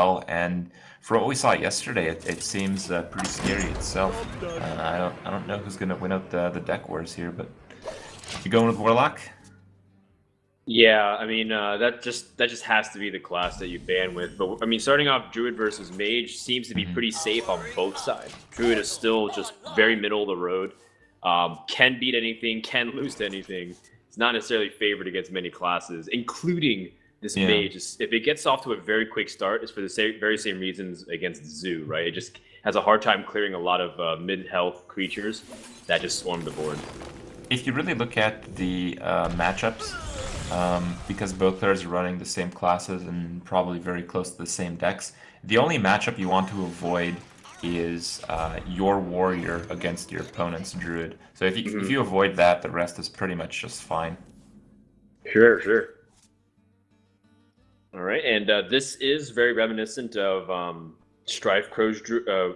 well, and for what we saw yesterday, it seems pretty scary itself. I don't know who's gonna win out the deck wars here, but you going with Warlock? Yeah, I mean that just has to be the class that you ban with. But I mean, starting off Druid versus Mage seems to be Hmm. pretty safe on both sides. Druid is still just very middle of the road. Can beat anything, can lose to anything. It's not necessarily favored against many classes, including this Yeah. Mage. If it gets off to a very quick start, it's for the very same reasons against Zoo, right? It just has a hard time clearing a lot of mid-health creatures that just swarm the board. If you really look at the matchups, because both players are running the same classes and probably very close to the same decks, the only matchup you want to avoid is your warrior against your opponent's druid. So if Mm-hmm. you avoid that, the rest is pretty much just fine. Sure, sure. All right, and this is very reminiscent of Strife Crow's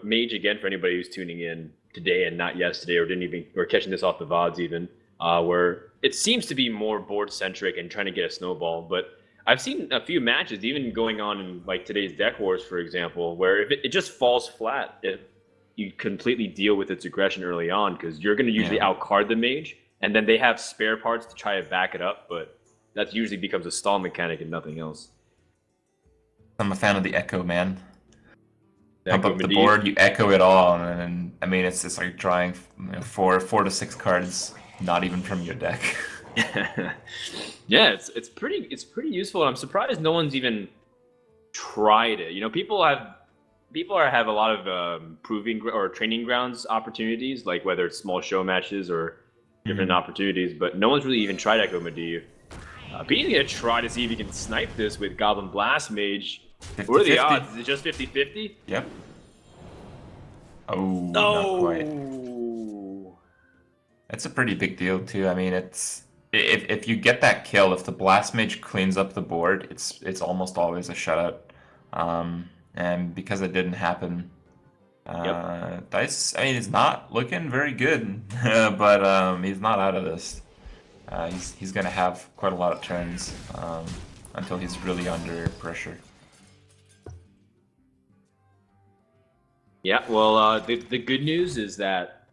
Mage again for anybody who's tuning in today and not yesterday or didn't even or catching this off the VODs even, where it seems to be more board centric and trying to get a snowball. But I've seen a few matches even going on in like today's Deck Wars, for example, where if it just falls flat if you completely deal with its aggression early on because you're going to usually Yeah. outcard the Mage and then they have spare parts to try to back it up, but that usually becomes a stall mechanic and nothing else. I'm a fan of the Echo, man. That Pump go up the Medivh. board, you echo it all, and then, I mean, it's just like drawing four to six cards, not even from your deck. Yeah, it's pretty useful. I'm surprised no one's even tried it. You know, have a lot of or training grounds opportunities, like whether it's small show matches or different Mhm. opportunities, but no one's really even tried Echo Medivh. Pete's gonna try to see if he can snipe this with Goblin Blast Mage. What are the 50-50. odds? Is it just 50-50? Yep. Oh, not quite. Oh. It's a pretty big deal too. I mean, if you get that kill, if the blast mage cleans up the board, it's almost always a shutout. And because it didn't happen, Yep. Dice. I mean, he's not looking very good, but he's not out of this. He's gonna have quite a lot of turns until he's really under pressure. Yeah, well, the good news is that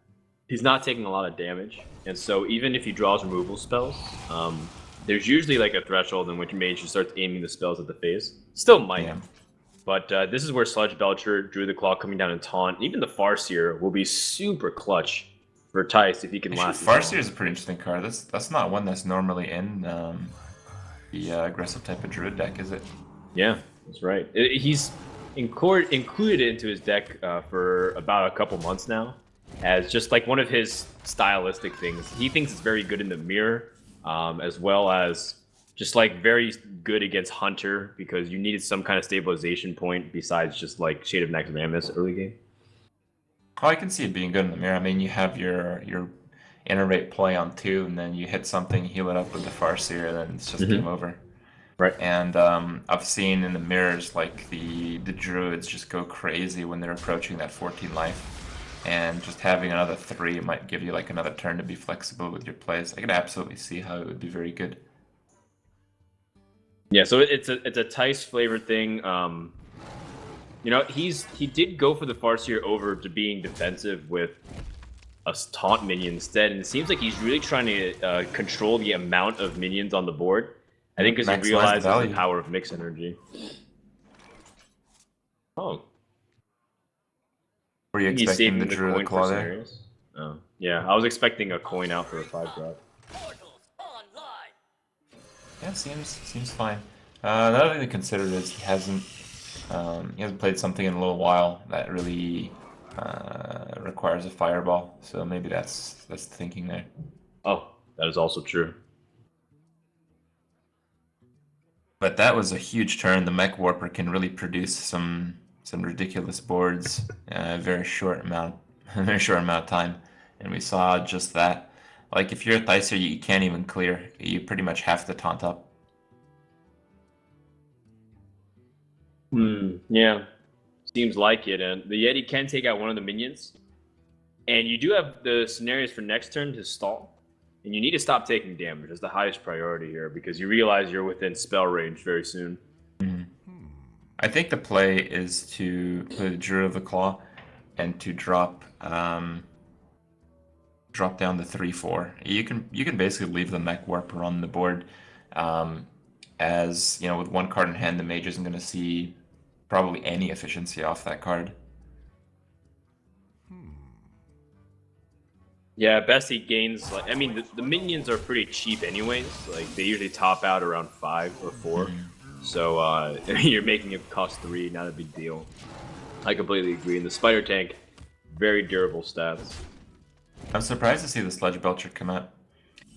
he's not taking a lot of damage, and so even if he draws removal spells, there's usually like a threshold in which Mage just starts aiming the spells at the face. Still might, Yeah. but this is where Sludge Belcher, Drew the Claw coming down and Taunt, even the Farseer will be super clutch for Tice if he can Actually, last this Farseer long. is a pretty interesting card. That's not one that's normally in the aggressive type of druid deck, is it? Yeah, that's right. He's included it into his deck for about a couple months now, as just like one of his stylistic things. He thinks it's very good in the mirror, as well as just like very good against Hunter because you needed some kind of stabilization point besides just like Shade of Naxxramas early game. Oh, I can see it being good in the mirror. I mean, you have your iterate play on two, and then you hit something, heal it up with the Farseer, and then it's just game Hmm. over. Right. And I've seen in the mirrors like the druids just go crazy when they're approaching that 14 life, and just having another three might give you like another turn to be flexible with your plays. I can absolutely see how it would be very good. Yeah, so it's a Tice flavored thing. You know, he did go for the Farseer over to being defensive with a taunt minion instead, and it seems like he's really trying to control the amount of minions on the board. I think Yep, because he maximize the realizes the value. power of mix energy. Oh, Were you I think he's expecting the saving the druid coin for claw there? scenarios. Oh, yeah, I was expecting a coin out for a 5 drop. Yeah, seems fine. Another thing to consider is he hasn't played something in a little while that really requires a fireball. So maybe that's the thinking there. Oh, that is also true. But that was a huge turn. The Mech Warper can really produce some ridiculous boards in a very short amount, a very short amount of time. And we saw just that. Like if you're a Thicer, you can't even clear. You pretty much have to taunt up. Hmm. Yeah, seems like it. And the Yeti can take out one of the minions, and you do have the scenarios for next turn to stall. And you need to stop taking damage as the highest priority here because you realize you're within spell range very soon. Mhm. I think the play is to play the Druid of the Claw and to drop down the 3/4. You can basically leave the Mech Warper on the board, um, as you know, with one card in hand, the Mage isn't going to see probably any efficiency off that card. Yeah, best he gains like I mean the minions are pretty cheap anyways. Like they usually top out around 5 or 4. So you're making it cost 3, not a big deal. I completely agree. And the spider tank, very durable stats. I'm surprised to see the Sludge Belcher come out.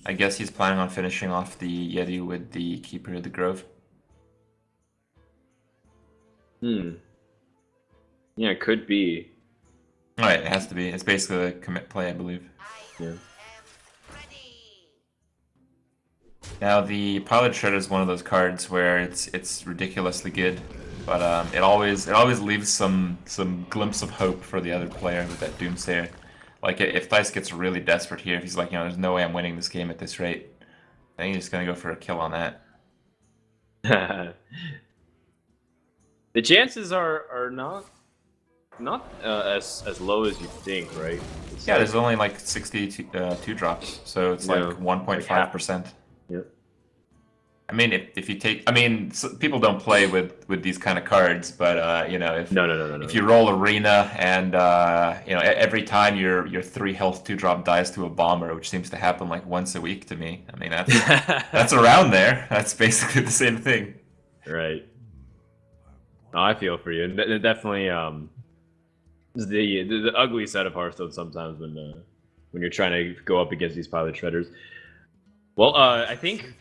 I guess he's planning on finishing off the Yeti with the Keeper of the Grove. Hmm. Yeah, it could be. Alright, it has to be. It's basically a commit play, I believe. Yeah. Now, the Pilot Shredder is one of those cards where it's ridiculously good, but it always leaves some glimpse of hope for the other player with that Doomsayer. Like if Dice gets really desperate here, if he's like, there's no way I'm winning this game at this rate, then he's just gonna go for a kill on that. The chances are not as low as you think, right? It's Yeah, like, there's only like 62 drops, so it's Yeah, like 1.5%. yeah. I mean, if you take, I mean, people don't play with these kind of cards, but if No. if you roll arena and every time your 3 health 2 drop dies to a bomber, which seems to happen like once a week to me. I mean, that's around there. That's basically the same thing. Right. No, I feel for you. Definitely, is the ugly side of Hearthstone sometimes when you're trying to go up against these pilot shredders. Well, I think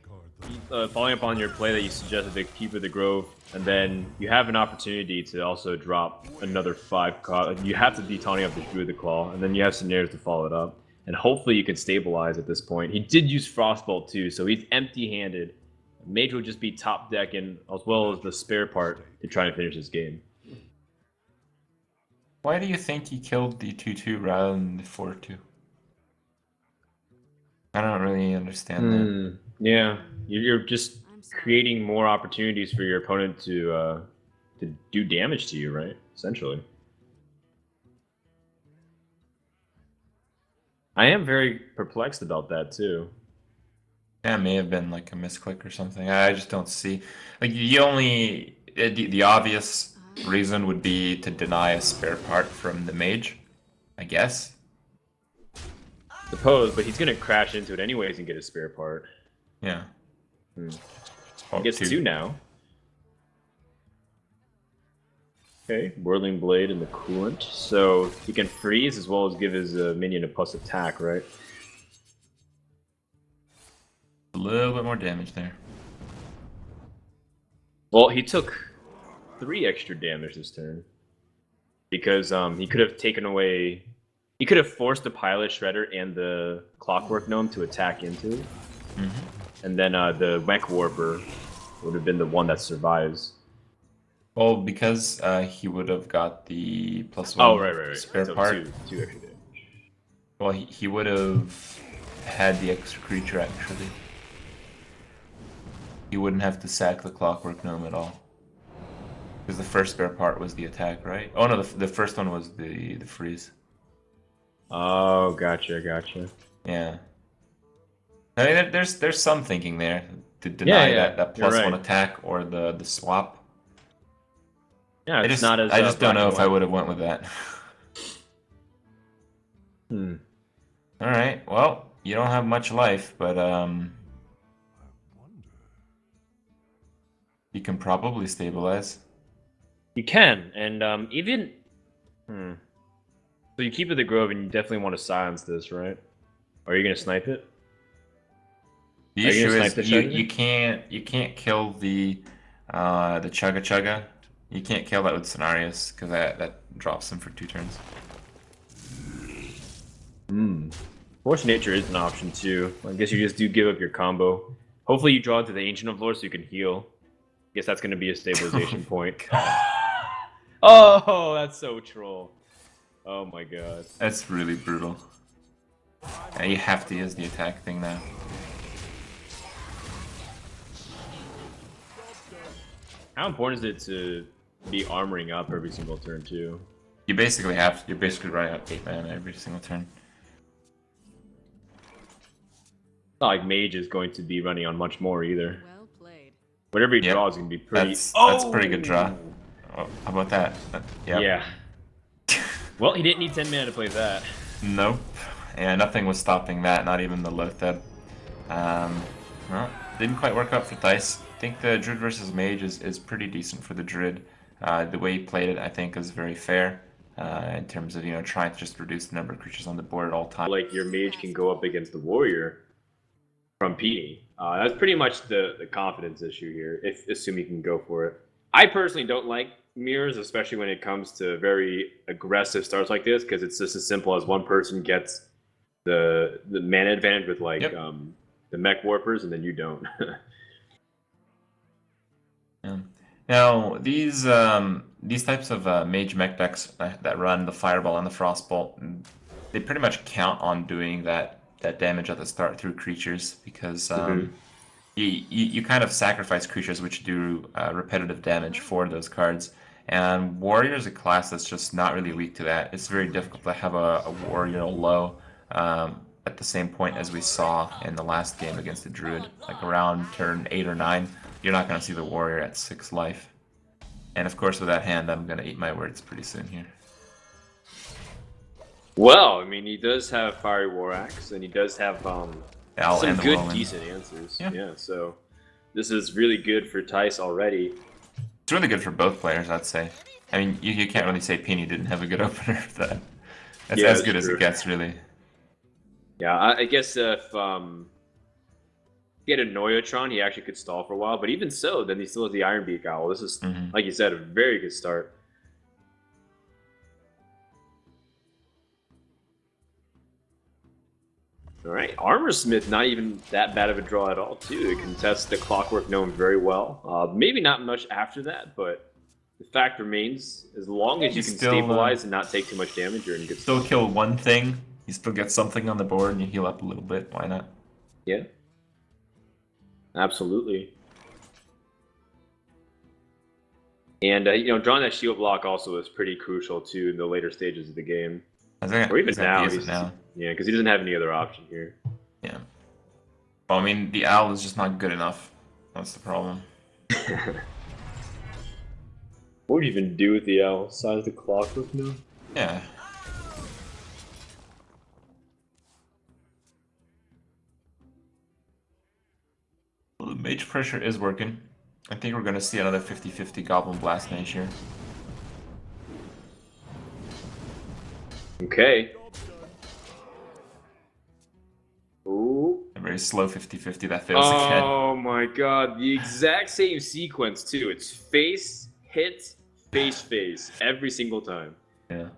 following up on your play that you suggested, the Keeper of the Grove, and then you have an opportunity to also drop another 5 card. You have to be taunting up the Druid of the Claw, and then you have scenarios to follow it up. And hopefully you can stabilize at this point. He did use Frostbolt too, so he's empty-handed. Mage will just be top decking as well as the spare part to try and finish this game. Why do you think he killed the 2/2 rather than the 4/2? I don't really understand that. Yeah, you're just creating more opportunities for your opponent to do damage to you, right? Essentially. I am very perplexed about that too. Yeah, it may have been like a misclick or something. I just don't see. Like the obvious reason would be to deny a spare part from the mage, I guess. Suppose, but he's gonna crash into it anyways and get a spare part. Yeah. He Oh, gets 2 now. Okay, Whirling Blade and the Coolant. So he can freeze as well as give his minion a plus attack, right? A little bit more damage there. Well, he took 3 extra damage this turn. Because he could have taken away... He could have forced the Pilot Shredder and the Clockwork Gnome to attack into it. And then the Mech Warper would have been the one that survives. Well, because he would have got the +1 Oh, right. spare So part. 2 extra damage. Well, he would have had the extra creature actually. He wouldn't have to sack the Clockwork Gnome at all. Because the first spare part was the attack, right? Oh no, the first one was the freeze. Oh, gotcha. Yeah. I mean, there's some thinking there to deny that +1 right. attack or the swap. Yeah, I it's just not as I just don't black know and if I white. would have went with that. All right. Well, you don't have much life, but you can probably stabilize. You can, and even... So you keep it the Grove, and you definitely want to silence this, right? Or are you going to snipe it? The Are you issue gonna is snipe the you Shredder? you can't kill the Chugga Chugga. You can't kill that with Scenarios because that drops him for 2 turns. Force Nature is an option, too. I guess you just do give up your combo. Hopefully you draw into the Ancient of Lore so you can heal. Guess that's going to be a stabilization point. Oh, that's so troll. Oh my god. That's really brutal. And you have to use the attack thing now. How important is it to be armoring up every single turn too. You basically have. You're basically running out 8 mana every single turn. It's not like Mage is going to be running on much more either. Well played. Whatever he Yep. draws is going to be pretty... That's pretty good draw. Oh, how about that? Yep. Yeah. Well, he didn't need 10 mana to play that. Nope. Yeah, nothing was stopping that, not even the Lotheb. Well, didn't quite work out for Thijs. I think the Druid versus Mage is pretty decent for the Druid. The way he played it, I think, is very fair in terms of, trying to just reduce the number of creatures on the board at all times. Like, your Mage can go up against the Warrior from Pini. That's pretty much the confidence issue here, assuming you can go for it. I personally don't like mirrors, especially when it comes to very aggressive starts like this, because it's just as simple as one person gets the mana advantage with like the mech warpers, and then you don't. Yeah. Now these types of mage mech decks that run the Fireball and the Frostbolt, they pretty much count on doing that damage at the start through creatures because you kind of sacrifice creatures which do repetitive damage for those cards. And Warrior is a class that's just not really weak to that. It's very difficult to have a Warrior low at the same point as we saw in the last game against the Druid. Like around turn 8 or 9, you're not going to see the Warrior at 6 life. And of course with that hand, I'm going to eat my words pretty soon here. Well, I mean, he does have Fiery War Axe, and he does have some good, decent answers. Yeah, so this is really good for Thijs already. It's really good for both players, I'd say. I mean, you can't really say Pini didn't have a good opener for that. That's as good as it gets, really. Yeah, I guess if he had a Noyotron, he actually could stall for a while. But even so, then he still has the Ironbeak Owl. This is, like you said, a very good start. All right, Armorsmith, not even that bad of a draw at all, too. It contests the Clockwork Gnome very well. Maybe not much after that, but the fact remains, as long as you can stabilize and not take too much damage, you're in good Still kill one thing, you still get something on the board, and you heal up a little bit. Why not? Yeah. Absolutely. And, drawing that shield block also is pretty crucial, too, in the later stages of the game. Or even now. Yeah, because he doesn't have any other option here. Yeah. Well, I mean, the owl is just not good enough. That's the problem. What would you even do with the owl? Size the Clockwork now? Yeah. Well, the Mage Pressure is working. I think we're going to see another 50-50 Goblin Blast Mage here. Okay. Ooh. A very slow 50-50 that fails again. Oh my god, the exact same sequence too. It's face, hit, face, face, every single time. Yeah.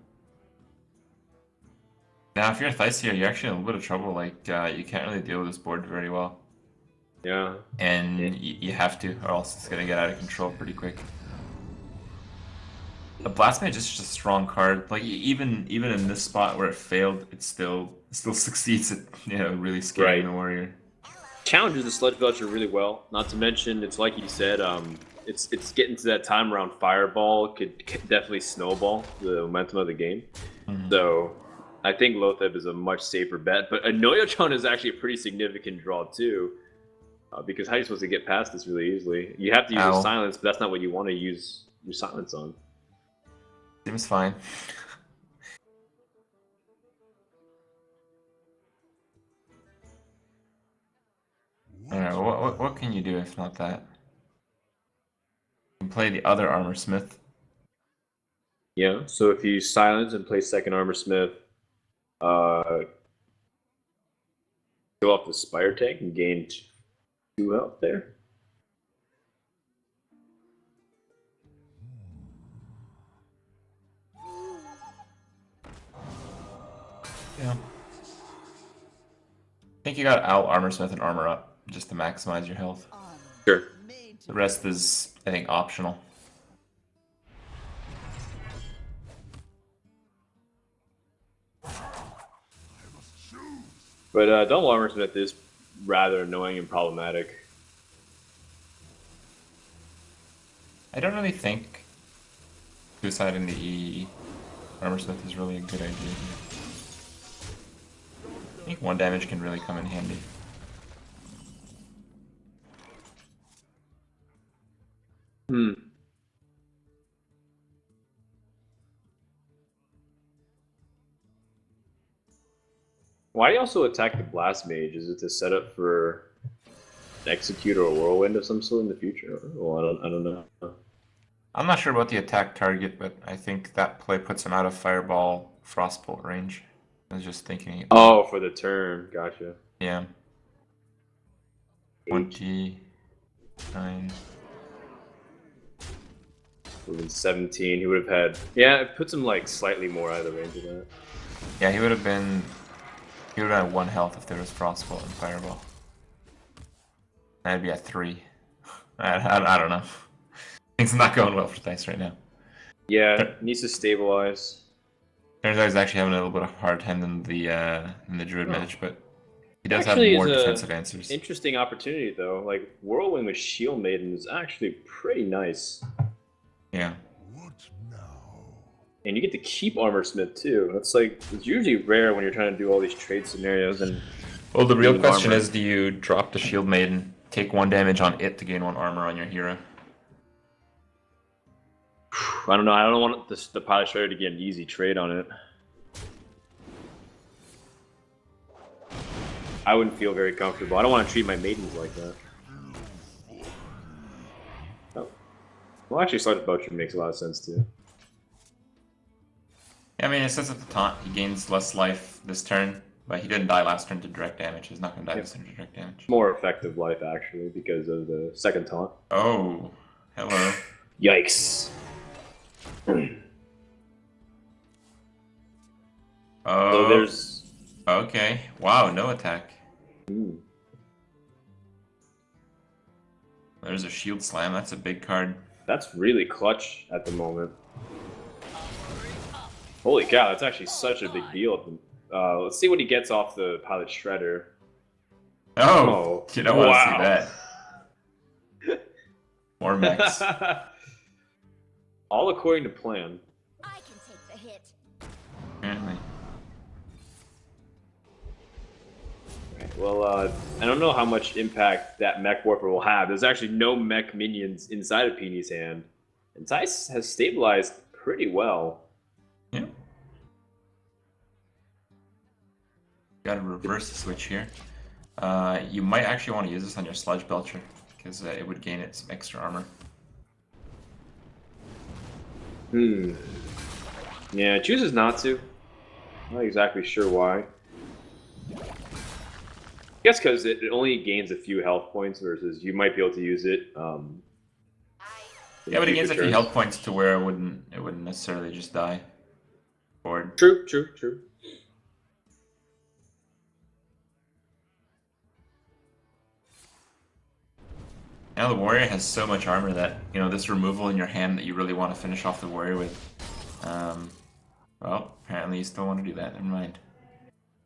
Now, if you're Thijs here, you're actually in a little bit of trouble. Like, you can't really deal with this board very well. Yeah. And you have to, or else it's going to get out of control pretty quick. The Blast Mage is just a strong card. Like even in this spot where it failed, it still succeeds at really scaring the Warrior. Challenges the Sludge Belcher really well. Not to mention, it's like you said, it's getting to that time around Fireball could definitely snowball the momentum of the game. So I think Lotheb is a much safer bet. But a Noyotron is actually a pretty significant draw too, because how are you supposed to get past this really easily? You have to use your silence, but that's not what you want to use your silence on. Seems fine. Alright, what can you do if not that? You can play the other Armorsmith. Yeah, so if you silence and play second Armorsmith, go off the Spire tank and gain 2 health there. Yeah. I think you got out Armorsmith and Armor Up just to maximize your health. Sure. The rest is, I think, optional. But double Armorsmith is rather annoying and problematic. I don't really think Suicide in the E. Armor Smith is really a good idea here. I think 1 damage can really come in handy. Hmm. Why do you also attack the Blast Mage? Is it to set up for an Execute or a Whirlwind of some sort in the future? Well, I don't know. I'm not sure about the attack target, but I think that play puts him out of Fireball Frostbolt range. I was just thinking it through. Oh, for the turn. Gotcha. Yeah. 8, 29. would have been 17. He would have had. Yeah, it puts him like slightly more out of the range of that. Yeah, he would have been. He would have had 1 health if there was Frostbolt and Fireball. That'd be at 3. I don't know. Things not going well for Dice right now. Yeah, needs to stabilize. Turns out he's actually having a little bit of a hard time than the Druid Oh. match, but he does have Actually, more is a defensive answers. interesting opportunity though. Like Whirlwind with Shield Maiden is actually pretty nice, Yeah. and you get to keep Armor Smith too. That's like it's usually rare when you're trying to do all these trade scenarios and. Well, the real Gain question armor. is, do you drop the Shield Maiden, take 1 damage on it to gain 1 armor on your hero? I don't know. I don't want the Pilot Shredder to get an easy trade on it. I wouldn't feel very comfortable. I don't want to treat my maidens like that. Oh. Well, actually, Sergeant Butcher makes a lot of sense too. Yeah, I mean, it says at the taunt he gains less life this turn, but he didn't die last turn to direct damage. He's not going to die this turn to direct damage. More effective life actually because of the second taunt. Oh, hello. Yikes. Oh, So there's. okay. Wow, no attack. Ooh. There's a Shield Slam. That's a big card. That's really clutch at the moment. Holy cow, that's actually such a big deal. Let's see what he gets off the Pilot Shredder. Oh, you don't want to see wow. that. More mechs. All according to plan. I can take the hit. Apparently. Well, I don't know how much impact that Mech Warper will have. There's actually no Mech minions inside of Pini's hand. And Tice has stabilized pretty well. Yeah. Got to reverse the switch here. You might actually want to use this on your Sludge Belcher, because it would gain it some extra armor. Yeah, it chooses not to. Not exactly sure why. I guess because it only gains a few health points versus you might be able to use it. Yeah, but it gains a few health points to where it wouldn't necessarily just die. Board. True. Now the warrior has so much armor that, you know, this removal in your hand that you really want to finish off the warrior with. Well, apparently you still want to do that. Never mind.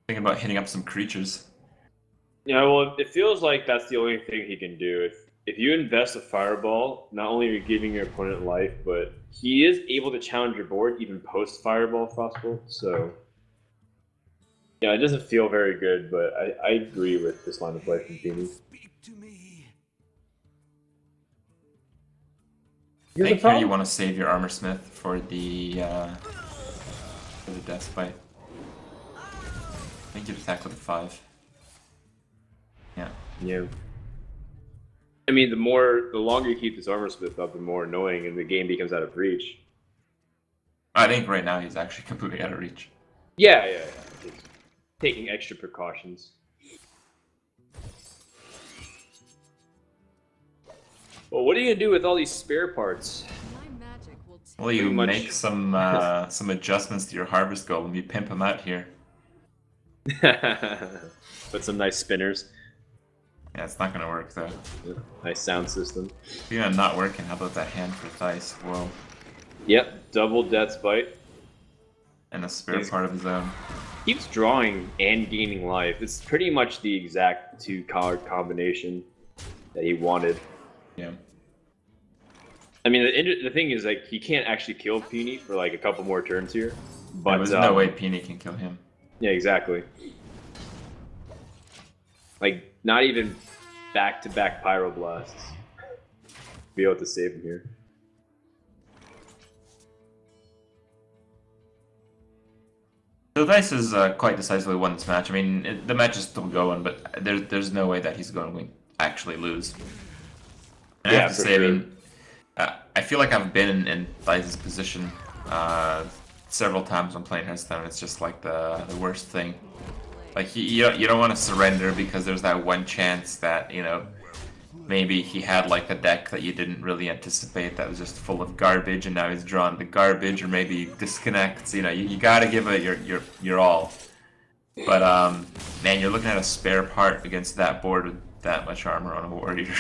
Thinking about hitting up some creatures. Yeah, well, it feels like that's the only thing he can do. If you invest a fireball, not only are you giving your opponent life, but he is able to challenge your board even post fireball frostbolt. So, yeah, it doesn't feel very good, but I agree with this line of play from Pini. I think here you want to save your armor smith for the death bite. I think you'd attack with a 5. Yeah. Yeah. I mean, the longer you keep this armor smith up, the more annoying, and the game becomes out of reach. I think right now he's actually completely out of reach. Yeah. Just taking extra precautions. Well, what are you gonna do with all these spare parts? Well, you make some adjustments to your harvest golem. You pimp him out here. Put some nice spinners. Yeah, it's not gonna work though. Nice sound system. Speaking of not working, how about that hand for Thijs? Whoa. Yep, double Death's Bite. And a spare part of his own. Keeps drawing and gaining life. It's pretty much the exact 2-card combination that he wanted. Yeah. I mean, the thing is, like, he can't actually kill Pini for like a couple more turns here. There But was no way Pini can kill him. yeah, exactly. Like, not even back-to-back Pyroblasts be able to save him here. So Dice has quite decisively won this match. I mean, the match is still going, but there's no way that he's going to actually lose. And I have Yeah, to for say, I sure. mean, I feel like I've been in Dice's position several times when playing Hearthstone. It's just like the worst thing. Like you don't want to surrender because there's that one chance that maybe he had like a deck that you didn't really anticipate that was just full of garbage, and now he's drawn the garbage, or maybe he disconnects. You got to give it your all. But man, you're looking at a spare part against that board with that much armor on a warrior.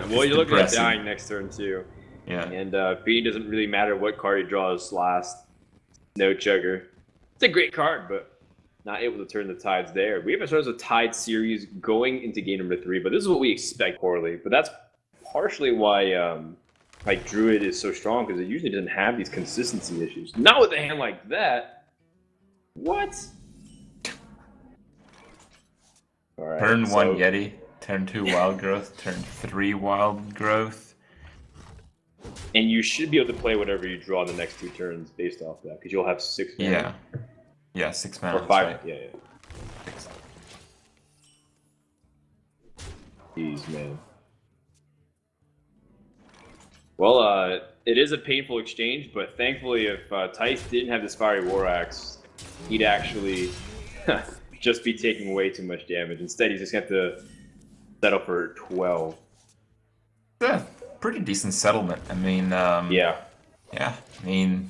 Well, you're looking at depressing. dying next turn too. Yeah. And Pini doesn't really matter what card he draws last. No Chugger. It's a great card, but not able to turn the tides there. We have ourselves a tied series going into game number 3, but this is what we expect poorly. But that's partially why like Druid is so strong, because it usually doesn't have these consistency issues. Not with a hand like that. What? All right. Turn 1 so- Yeti, turn 2 Wild Growth, turn 3 Wild Growth. And you should be able to play whatever you draw the next 2 turns based off that, because you'll have 6 mana. Yeah. Yeah, 6 mana. Or 5. Right. Yeah. Jeez, man. Well, it is a painful exchange, but thankfully, if Tice didn't have this Fiery War Axe, he'd actually just be taking way too much damage. Instead, he's just going to have to settle for 12. Yeah, pretty decent settlement. I mean, Yeah. Yeah, I mean,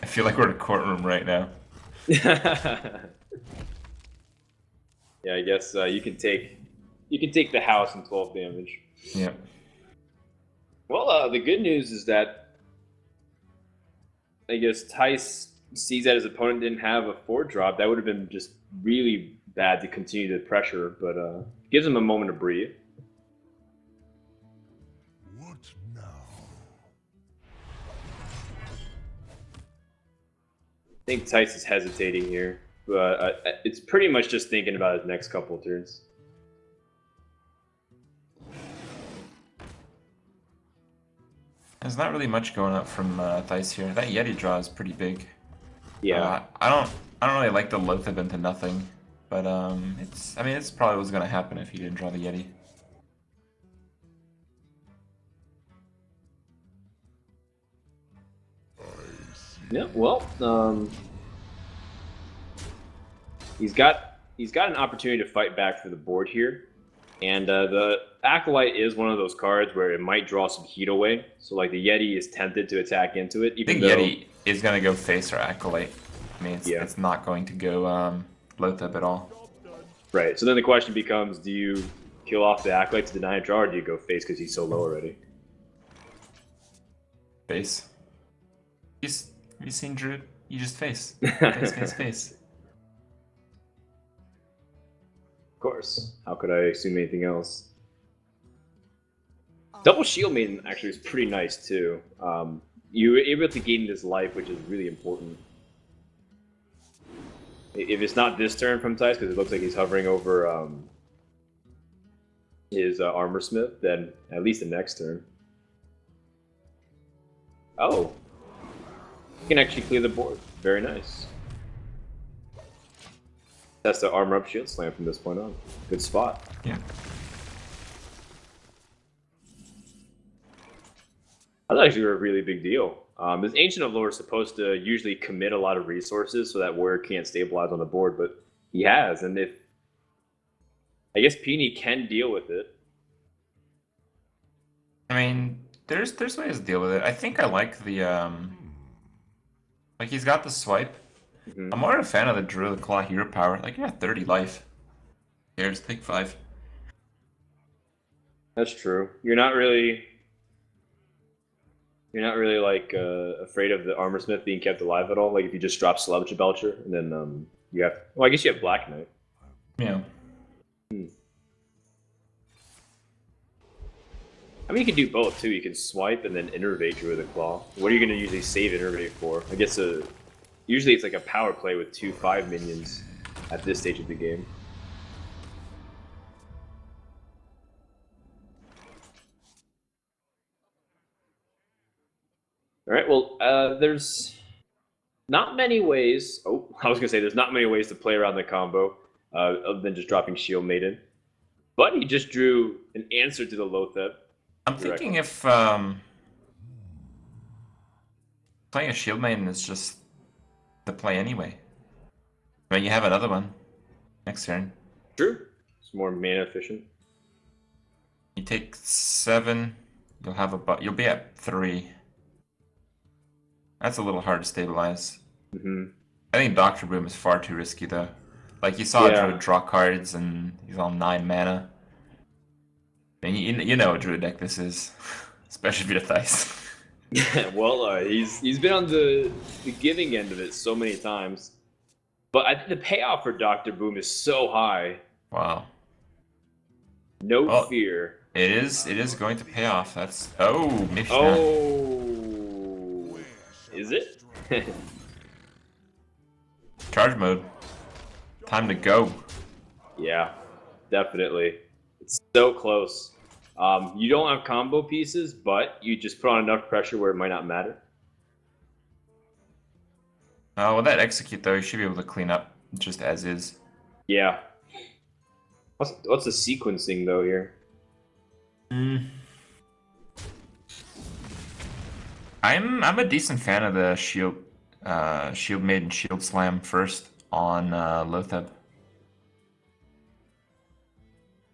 I feel like we're in a courtroom right now. Yeah, I guess you can take the house and 12 damage. Yeah. Well, the good news is that I guess Tice sees that his opponent didn't have a 4-drop. That would have been just really bad to continue the pressure, but gives him a moment to breathe. What now? I think Tice is hesitating here, but it's pretty much just thinking about his next couple of turns. There's not really much going up from Dice here. That Yeti draw is pretty big. Yeah. I don't really like the Loatheb into nothing, but it's probably what's gonna happen if he didn't draw the Yeti. Yeah. Well, he's got an opportunity to fight back for the board here, and the Acolyte is one of those cards where it might draw some heat away. So like the Yeti is tempted to attack into it, I even think though Yeti is gonna go face or Acolyte. I mean, Yeah. it's not going to go Loatheb at all. right. So then the question becomes: do you kill off the Acolyte to deny a draw, or do you go face because he's so low already? Face. Have you seen Druid? You just face. Face, face, face. Of course. How could I assume anything else? Double Shield Maiden actually is pretty nice too. You were able to gain this life, which is really important. If it's not this turn from Tice, because it looks like he's hovering over his Armor Smith, then at least the next turn. Oh. You can actually clear the board. Very nice. That's the Armor Up Shield Slam from this point on. Good spot. Yeah. That's actually a really big deal. This Ancient of Lore is supposed to usually commit a lot of resources so that warrior can't stabilize on the board, but he has, and if I guess Pini can deal with it. I mean, there's ways to deal with it. I think I like the like he's got the swipe. Mhm. I'm more a fan of the Druid Claw Hero Power. Like, yeah, 30 life. Here's take 5. That's true. You're not really like afraid of the Armor Smith being kept alive at all. Like if you just drop Sludge Belcher and then you have. Well, I guess you have Black Knight. Yeah. I mean, you can do both too. You can swipe and then innervate Druidic Claw. What are you going to usually save innervate for? I guess usually it's like a power play with 2/5 minions at this stage of the game. All right. Well, there's not many ways. Oh, I was gonna say there's not many ways to play around the combo other than just dropping Shield Maiden. But he just drew an answer to the Lotheb. I'm thinking if playing a Shield Maiden is just the play anyway. I mean, you have another one next turn. True. It's more mana efficient. You take 7. You'll have you'll be at 3. That's a little hard to stabilize. I think Dr. Boom is far too risky though. Like you saw Druid draw cards and he's on 9 mana. And you know what Druid deck this is, especially if you're Thijs. Well, he's been on the giving end of it so many times, but I think the payoff for Dr. Boom is so high. Wow. No fear. It is going to pay off. That's maybe not. Oh, is it? Charge mode. Time to go. Yeah, definitely. It's so close. You don't have combo pieces, but you just put on enough pressure where it might not matter. With that execute though, you should be able to clean up just as is. Yeah. What's the sequencing though here? I'm a decent fan of the shield maiden shield slam first on Lotheb.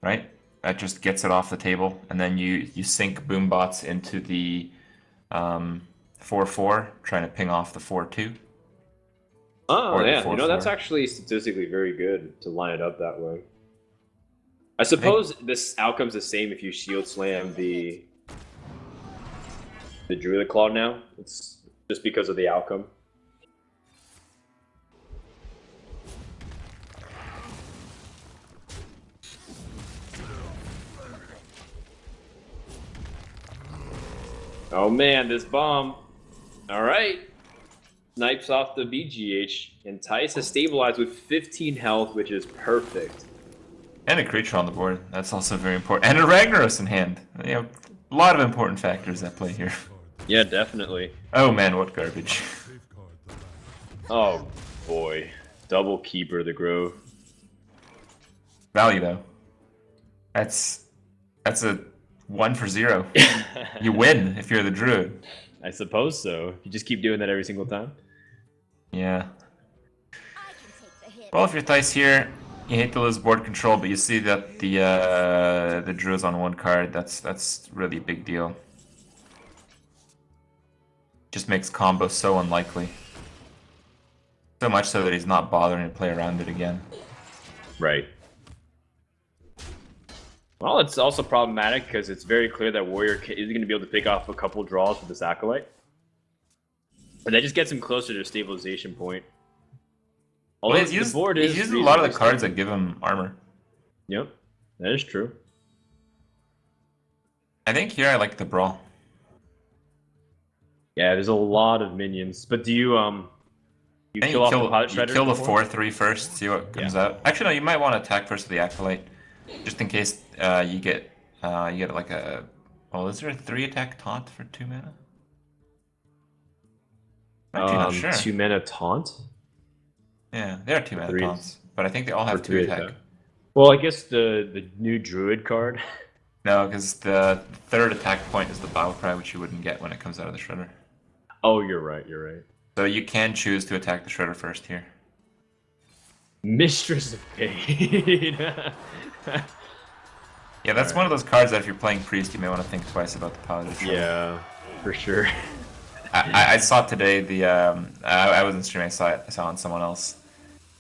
Right? That just gets it off the table, and then you sink boombots into the 4/4, trying to ping off the 4/2. Oh yeah, you know that's actually statistically very good to line it up that way. I suppose this outcome's the same if you shield slam the Druid Claw now. It's just because of the outcome. Oh man, this bomb. Alright. Snipes off the BGH, and Thijs has stabilized with 15 health, which is perfect. And a creature on the board. That's also very important. And a Ragnaros in hand. You know, a lot of important factors at play here. Yeah, definitely. Oh man, what garbage. Oh boy. Double Keeper the Grove. Value though. That's a 1 for 0. You win if you're the Druid. I suppose so. You just keep doing that every single time. Yeah. Well, if you're Thijs here, you hate to lose board control, but you see that the Druid's on 1 card. That's really a big deal. Just makes combo so unlikely. So much so that he's not bothering to play around it again. Right. Well, it's also problematic because it's very clear that Warrior is going to be able to pick off a couple draws with this Acolyte. And that just gets him closer to a stabilization point. Although he's used a lot of the cards that give him armor. Yep, that is true. I think here I like the Brawl. Yeah, there's a lot of minions. But do you kill off the Pilot Shredder? You kill the 4/3 first, see what comes out. Actually, no, you might want to attack first with the Acolyte. Just in case you get like a... Well, is there a 3 attack taunt for 2 mana? Actually, not sure. 2 mana taunt? Yeah, there are 2 mana taunts, but I think they all have 2 attack. Well, I guess the new Druid card. No, because the 3rd attack point is the Battle Cry, which you wouldn't get when it comes out of the Shredder. Oh, you're right, you're right. So you can choose to attack the Shredder first here. Mistress of Pain. Yeah, that's one of those cards that if you're playing Priest, you may want to think twice about the Paladin Shredder. Yeah, for sure. I saw today I wasn't streaming, I saw on someone else.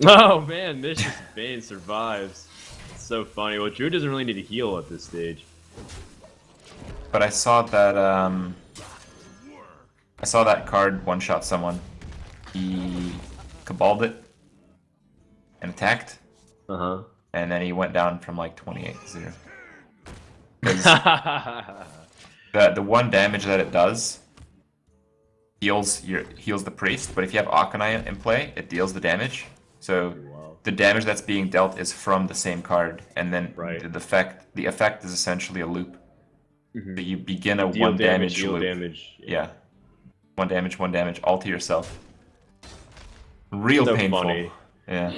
Oh man, Mistress of Pain survives. It's so funny. Well, Druid doesn't really need to heal at this stage. But I saw that card one-shot someone. He Caballed it and attacked. And then he went down from like 28 to 0. the one damage that it does heals the priest, but if you have Akanai in play, it deals the damage. So Wow. the damage that's being dealt is from the same card, and then Right. the effect is essentially a loop. So you begin a Deal one damage, damage heal loop. damage. Yeah. One damage, all to yourself. Real So painful. funny. Yeah.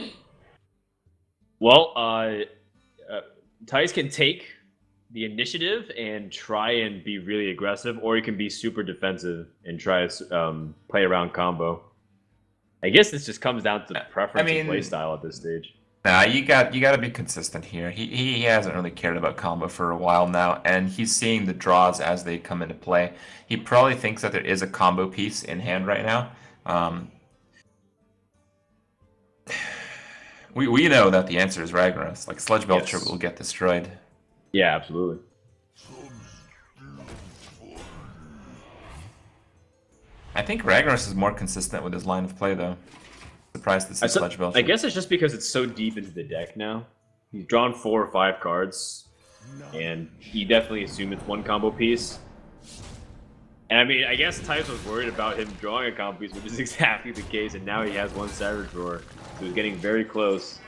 Well, Thijs can take the initiative and try and be really aggressive, or he can be super defensive and try to play around combo. I guess this just comes down to preference and playstyle at this stage. Nah, you got to be consistent here. He hasn't really cared about combo for a while now, and he's seeing the draws as they come into play. He probably thinks that there is a combo piece in hand right now. We know that the answer is Ragnaros. Like Sludge Belcher will get destroyed. Yeah, absolutely. I think Ragnaros is more consistent with his line of play, though. Surprised to see Sludge Belcher. I guess it's just because it's so deep into the deck now. He's drawn 4 or 5 cards, and you definitely assume it's one combo piece. And I mean, I guess Thijs was worried about him drawing a combo piece, which is exactly the case, and now he has one Savage Roar. So he's getting very close.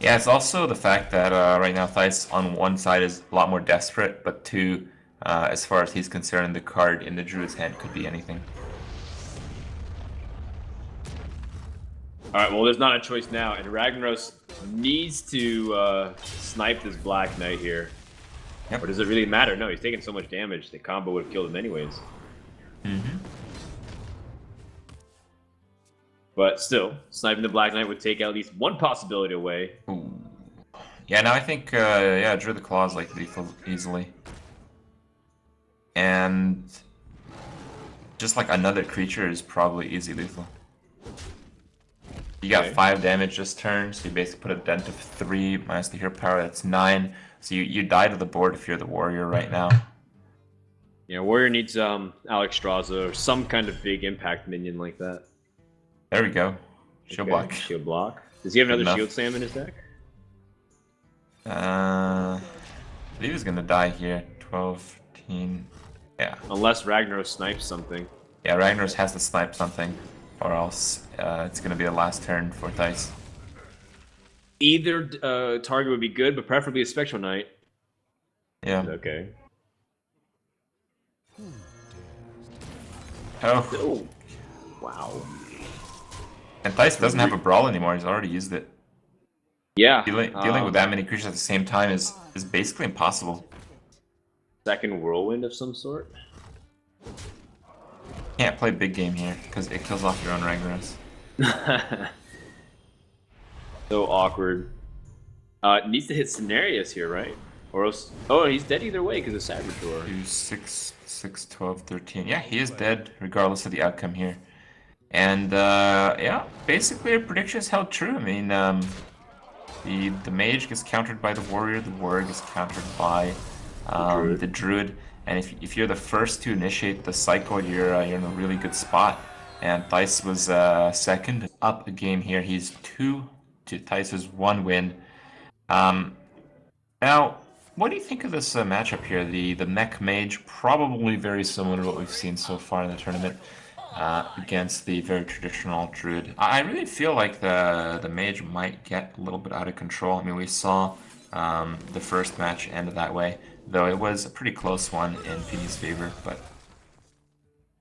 Yeah, it's also the fact that right now Thijs on one side is a lot more desperate, but two, as far as he's concerned, the card in the Druid's hand could be anything. Alright, well, there's not a choice now, and Ragnaros needs to snipe this Black Knight here. Yep. Or does it really matter? No, he's taking so much damage, the combo would have killed him anyways. Mm-hmm. But still, sniping the Black Knight would take at least one possibility away. Ooh. Yeah, now I think, yeah, Drew the Claw is like lethal easily. And just like another creature is probably easy lethal. You got 5 damage this turn, so you basically put a dent of 3 minus the hero power, that's 9. So you die to the board if you're the warrior right now. Yeah, warrior needs Alexstrasza or some kind of big impact minion like that. There we go. Shield block. Shield block. Does he have another Shield Sam in his deck? I believe he's gonna die here. 12, 13. Yeah. Unless Ragnaros snipes something. Yeah, Ragnaros has to snipe something, or else it's gonna be the last turn for Thijs. Either target would be good, but preferably a Spectral Knight. Yeah. Okay. Oh. Wow. And Thijs doesn't have a Brawl anymore, he's already used it. Yeah. Dealing with that many creatures at the same time is basically impossible. Second Whirlwind of some sort? Can't play big game here, because it kills off your own Ragnaros. So awkward. Needs to hit Cenarius here, right? Or else... Oh, he's dead either way because of Savage Roar. 2, 6, 6, 12, 13. Yeah, he is dead, regardless of the outcome here. And, yeah, basically our predictions held true. I mean, the mage gets countered by the warrior gets countered by the druid. And if you're the first to initiate the cycle, you're in a really good spot. And Thijs was second, up a game here. He's 2 to Thijs' 1 win. Now, what do you think of this matchup here? The mech mage, probably very similar to what we've seen so far in the tournament. Against the very traditional druid. I really feel like the mage might get a little bit out of control. I mean, we saw the first match end that way, though it was a pretty close one in Pini's favor, but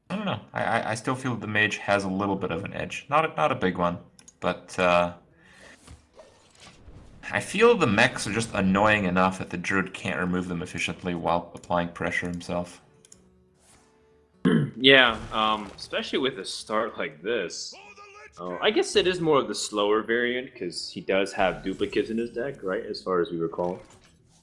I don't know. I still feel the mage has a little bit of an edge. Not a big one, but I feel the mechs are just annoying enough that the druid can't remove them efficiently while applying pressure himself. Yeah, especially with a start like this. I guess it is more of the slower variant because he does have duplicates in his deck, right? As far as we recall.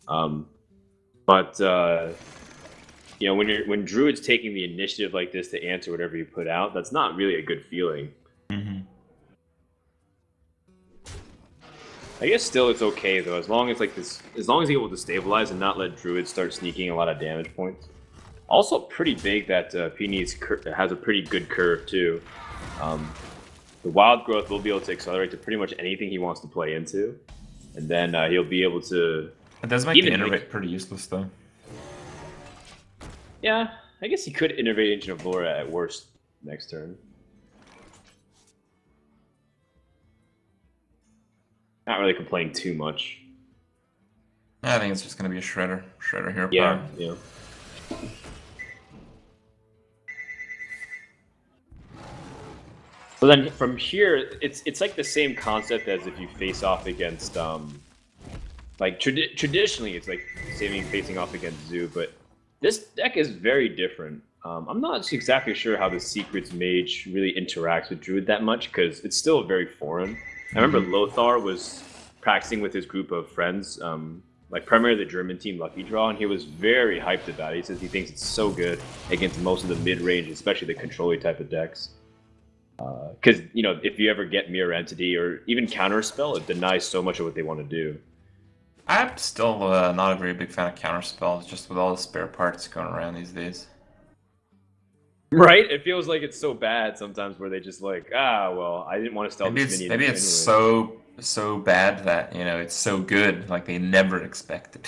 But you know, when Druid's taking the initiative like this to answer whatever you put out, that's not really a good feeling. Mm-hmm. I guess still it's okay though, as long as he's able to stabilize and not let Druid start sneaking a lot of damage points. Also pretty big that Pini has a pretty good curve too. The wild growth will be able to accelerate to pretty much anything he wants to play into, and then he'll be able to. It does make the innervate pretty useless though. Yeah, I guess he could innervate Ancient of Lore at worst next turn. Not really complaining too much. I think it's just going to be a Shredder hero Yeah, power. yeah. But then from here, it's like the same concept as if you face off against like traditionally it's like saving facing off against Zoo, but this deck is very different. I'm not exactly sure how the Secrets Mage really interacts with Druid that much because it's still very foreign. I remember Lothar was practicing with his group of friends, like primarily the German team Lucky Draw, and he was very hyped about it. He says he thinks it's so good against most of the mid range, especially the controller type of decks. Because you know, if you ever get Mirror Entity or even Counterspell, it denies so much of what they want to do. I'm still not a very big fan of counterspells, just with all the spare parts going around these days. Right? It feels like it's so bad sometimes where they just like, ah, well, I didn't want to steal Maybe this it's minion maybe it's anyways. so bad that it's so good, like they never expected.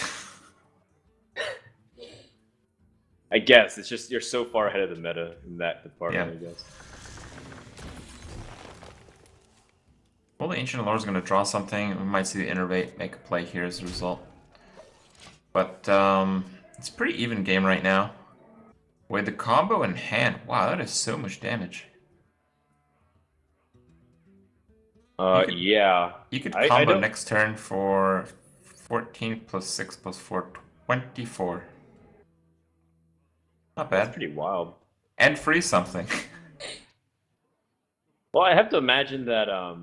I guess it's just you're so far ahead of the meta in that Yeah. department. I guess. Well, the Ancient Lore is going to draw something. We might see the Innervate make a play here as a result. But it's a pretty even game right now. With the combo in hand, wow, that is so much damage. You could Yeah. you could I combo don't. next turn for 14 plus 6 plus 4, 24. Not That's bad. pretty wild. And free something. Well, I have to imagine that. I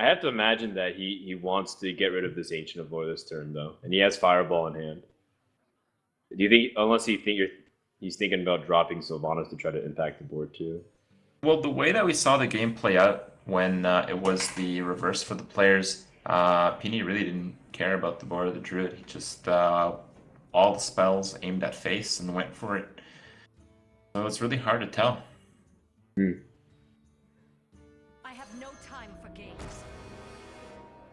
have to imagine that he wants to get rid of this Ancient of Lore this turn though, and he has Fireball in hand. Do you think, unless you think he's thinking about dropping Sylvanas to try to impact the board too? Well, the way that we saw the game play out when it was the reverse for the players, Pini really didn't care about the board of the Druid. He just all the spells aimed at face and went for it. So it's really hard to tell. Hmm. I have no time for games.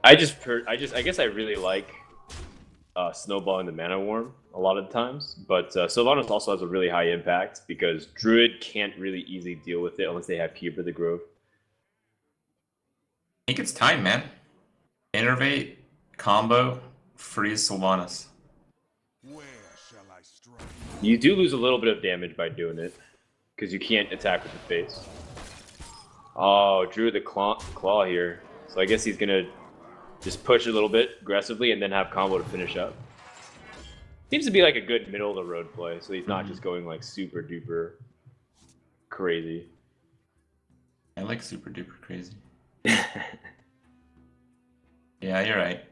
I guess I really like snowballing the mana worm a lot of times, but Sylvanas also has a really high impact because Druid can't really easily deal with it unless they have Keeper the Grove. I think it's time, man. Innervate, combo, freeze Sylvanas. Where shall I strike? You do lose a little bit of damage by doing it because you can't attack with the face. Oh, Drew the claw here, so I guess he's gonna just push a little bit aggressively and then have combo to finish up. Seems to be like a good middle of the road play, so he's not just going like super duper crazy. I like super duper crazy. Yeah, you're right.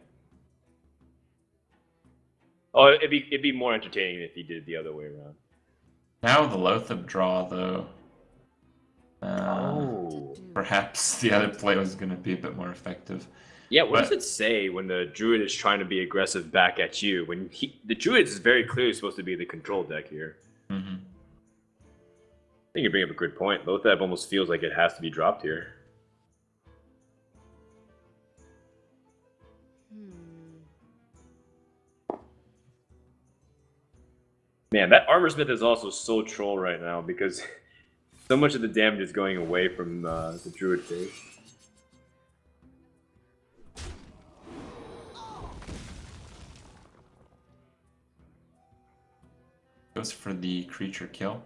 Oh, it'd be more entertaining if he did it the other way around. Now the Lothab draw, though. Oh. Perhaps the other play was going to be a bit more effective. Yeah, what does But it say when the druid is trying to be aggressive back at you? When the druid is very clearly supposed to be the control deck here. mhm. I think you bring up a good point. Lothab almost feels like it has to be dropped here. Man, that Armorsmith is also so troll right now because so much of the damage is going away from the druid phase. Goes for the creature kill.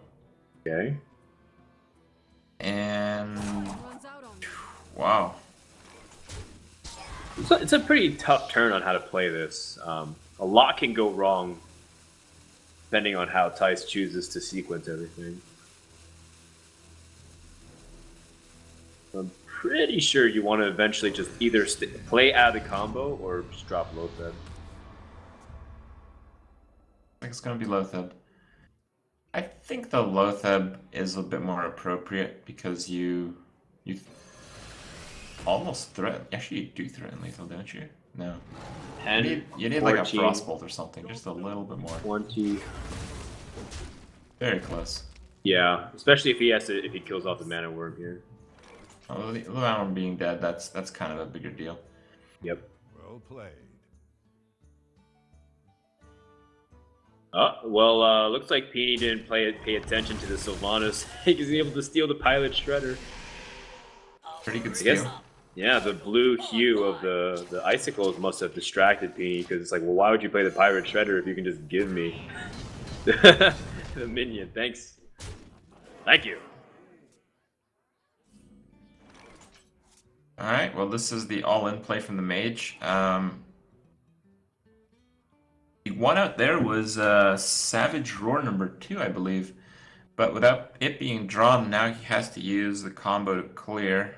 Okay. And Runs out on me. wow. It's a pretty tough turn on how to play this. A lot can go wrong depending on how Tice chooses to sequence everything. I'm pretty sure you want to eventually just either play out of the combo or just drop Lothab. I think it's going to be Lothab. I think the Lothab is a bit more appropriate because you almost threaten. Actually, you do threaten lethal, don't you? No. 10, You need 14, like a frostbolt or something, just a little bit more. 20. Very close. Yeah, especially if he kills off the mana worm here. Although the Levan being dead, that's kind of a bigger deal. Yep. Well played. Well, looks like Pini didn't pay attention to the Sylvanas. He's able to steal the pilot shredder. Pretty good I guess, steal. yeah, the blue hue of the icicles must have distracted Pini because it's like, well, why would you play the pirate shredder if you can just give me the minion? Thanks. Thank you. Alright, well this is the all-in play from the mage. The one out there was Savage Roar number 2, I believe. But without it being drawn, now he has to use the combo to clear.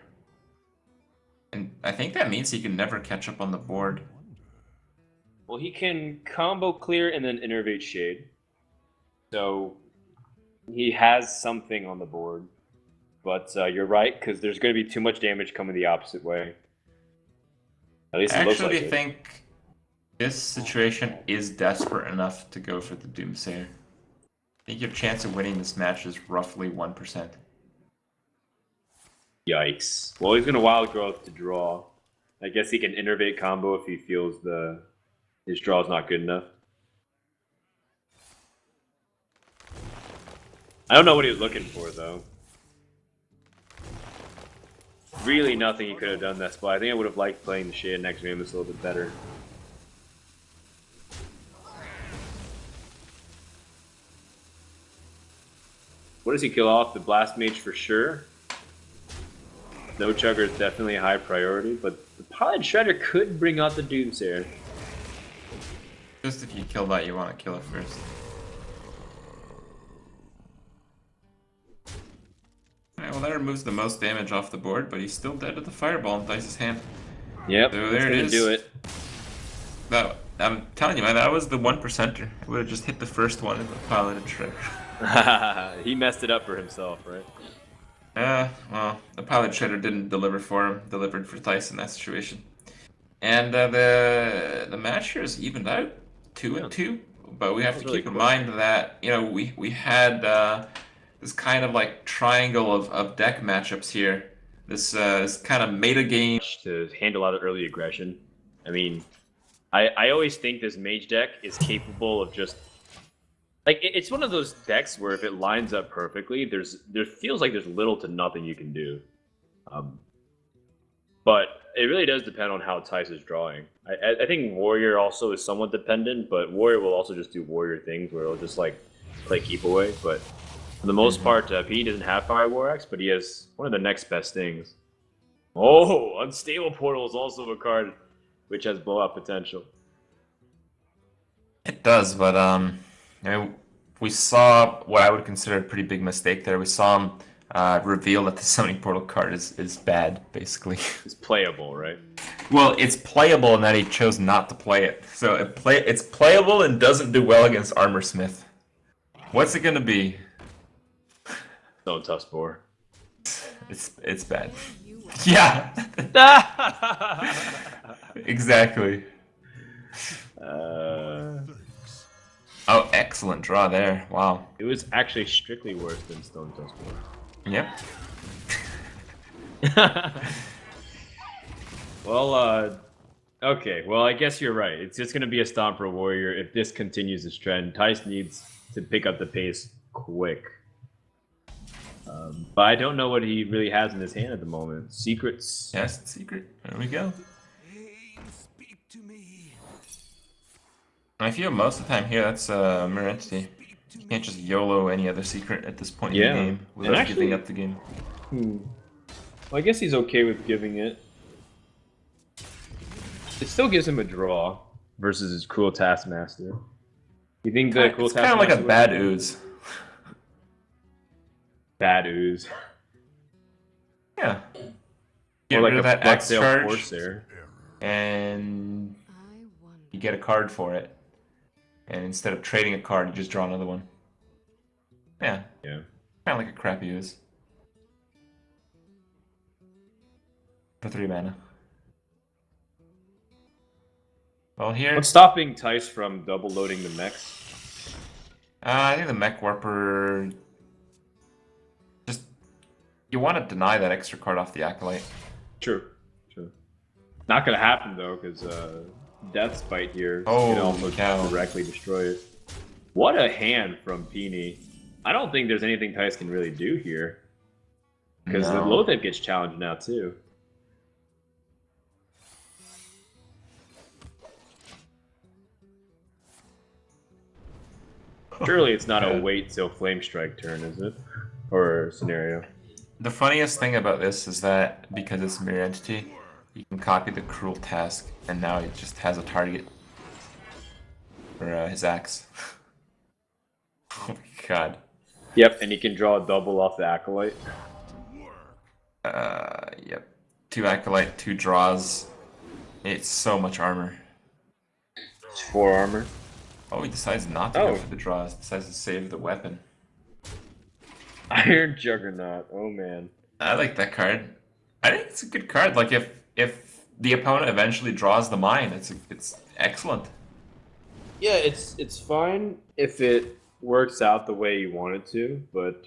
And I think that means he can never catch up on the board. Well, he can combo clear and then innervate shade. So he has something on the board. But you're right, because there's going to be too much damage coming the opposite way. At least I it looks like actually it. think this situation is desperate enough to go for the Doomsayer. I think your chance of winning this match is roughly 1%. Yikes. Well, he's going to Wild Growth to draw. I guess he can innervate combo if he feels his draw is not good enough. I don't know what he was looking for, though. Really nothing he could have done that spot. I think I would have liked playing the Shade next Mammoth a little bit better. What does he kill off? The Blast Mage for sure. No Chugger is definitely a high priority, but the Pilot Shredder could bring out the Doomsayer. Just if you kill that, you want to kill it first. Alright, well that removes the most damage off the board, but he's still dead to the Fireball in Dice's hand. Yep, So that's there it gonna is. do it. That, I'm telling you, man, that was the 1%er. Would have just hit the first one in the Piloted Shredder. He messed it up for himself, right? Well, the Pilot Shredder didn't deliver for him, delivered for Dice in that situation. And the match here is evened out, 2-2. But we have to really keep in quick. mind that, you know, we had this kind of like triangle of deck matchups here. This kind of meta game. To handle out of early aggression. I mean, I always think this mage deck is capable of just like it's one of those decks where if it lines up perfectly, there feels like there's little to nothing you can do. But it really does depend on how Tice is drawing. I think Warrior also is somewhat dependent, but Warrior will also just do Warrior things where it'll just like play keep away. But for the most part, Pini doesn't have Fire War Axe, but he has one of the next best things. Oh, Unstable Portal is also a card which has blowout potential. It does, but I mean, we saw what I would consider a pretty big mistake there. We saw him reveal that the Summoning Portal card is bad, basically. It's playable, right? Well, it's playable in that he chose not to play it. So it's playable and doesn't do well against Armor Smith. What's it gonna be? Stone Tuskboar. It's bad. Yeah. Exactly. Oh, excellent draw there. Wow. It was actually strictly worse than Stone Yep. Tuskboar. Well, okay. Well, I guess you're right. It's just going to be a Stomper Warrior if this continues this trend. Tice needs to pick up the pace quick. But I don't know what he really has in his hand at the moment. Secrets. Yes, it's secret. There we go. Speak to me. I feel most of the time here that's Mirror Entity. You can't just YOLO any other secret at this point in the game without actually- giving up the game. Well, I guess he's okay with giving it. It still gives him a draw versus his Cruel Taskmaster. You think the Cruel It's kind of like a Taskmaster bad would- ooze. Bad ooze. Yeah. Get Or like rid a of that X Bloodsail charge, Corsair. and I wonder. you get a card for it. And instead of trading a card, you just draw another one. Yeah, Yeah. kind of like a crappy ooze. For 3 mana. Well, here, What's stopping Tice from double loading the mechs? I think the Mech Warper. Just you want to deny that extra card off the Acolyte. True. Not gonna happen though, because Death Spite here Oh, can also cow. directly destroy it. What a hand from Pini. I don't think there's anything Tice can really do here. Because the No. Loatheb gets challenged now, too. Surely it's not a wait till Flame Strike turn, is it? Or scenario. The funniest thing about this is that because it's mirror entity, you can copy the cruel task, and now it just has a target for his axe. Oh my god. Yep, and he can draw a double off the Acolyte. Yep. 2 Acolyte, 2 draws. It's so much armor. It's 4 armor. Oh, he decides not to go for the draws. Decides to save the weapon. Iron Juggernaut. Oh man. I like that card. I think it's a good card. Like if the opponent eventually draws the mine, it's excellent. Yeah, it's fine if it works out the way you want it to, but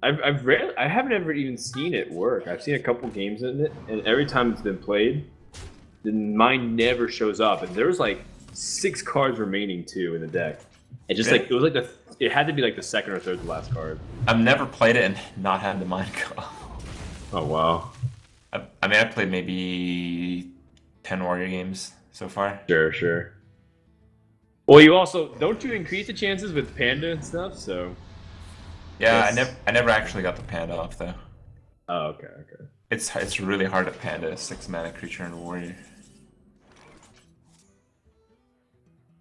I haven't ever even seen it work. I've seen a couple games in it, and every time it's been played, the mine never shows up. And there was like 6 cards remaining too in the deck. It just like it was like it had to be like the second or third to last card. I've never played it and not had the mine go. Oh wow. I mean, I played maybe 10 Warrior games so far. Sure. Well, you also don't you increase the chances with Panda and stuff, so. Yeah, Yes. I never actually got the Panda off though. Oh, okay. It's really hard at Panda, a 6-mana creature and Warrior.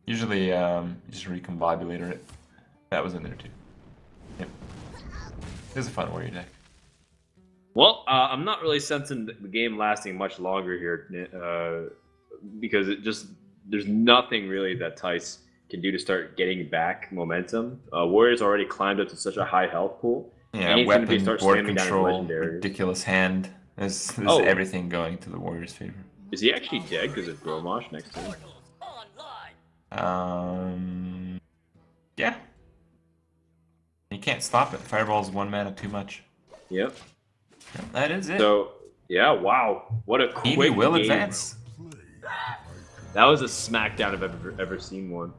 Usually, you just Recombobulator it. That was in there too. Yep. It was a fun Warrior deck. Well, I'm not really sensing the game lasting much longer here, because there's nothing really that Tice can do to start getting back momentum. Warriors already climbed up to such a high health pool. Yeah, Anything to weapon, start board spamming down his control, legendaries. ridiculous hand. There's Oh. everything going to the Warriors' favor. Is he actually dead because of Gromosh next to him? Yeah. You can't stop it. Fireball's 1 mana too much. Yep. That is it. So yeah, wow, what a quick Pini will game. advance. That was a smackdown if I've ever seen one.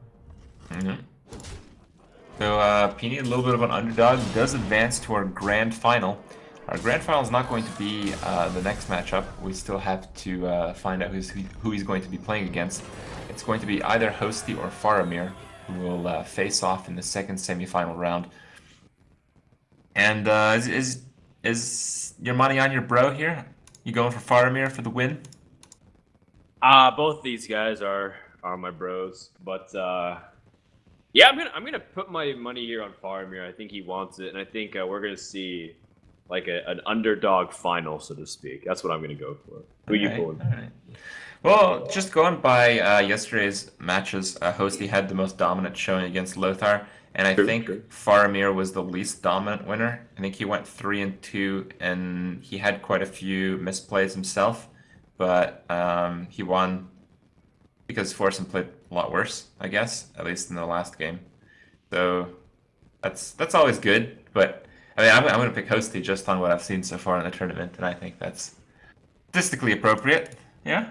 Mm-hmm. So Pini, a little bit of an underdog, does advance to our grand final. Our grand final is not going to be the next matchup. We still have to find out who he's going to be playing against. It's going to be either Hosty or Faramir, who will face off in the second semifinal round. And is your money on your bro here? You going for Faramir for the win? Both these guys are my bros, but yeah, I'm gonna put my money here on Faramir. I think he wants it, and I think we're gonna see like an underdog final, so to speak. That's what I'm gonna go for. Who you pulling? All right. Well, just going by yesterday's matches, Hosty had the most dominant showing against Lothar, and I think Faramir was the least dominant winner. I think he went 3-2, and he had quite a few misplays himself, but he won because Forsen played a lot worse, I guess, at least in the last game. So that's always good, but I mean, I'm going to pick Hosty just on what I've seen so far in the tournament, and I think that's statistically appropriate. Yeah?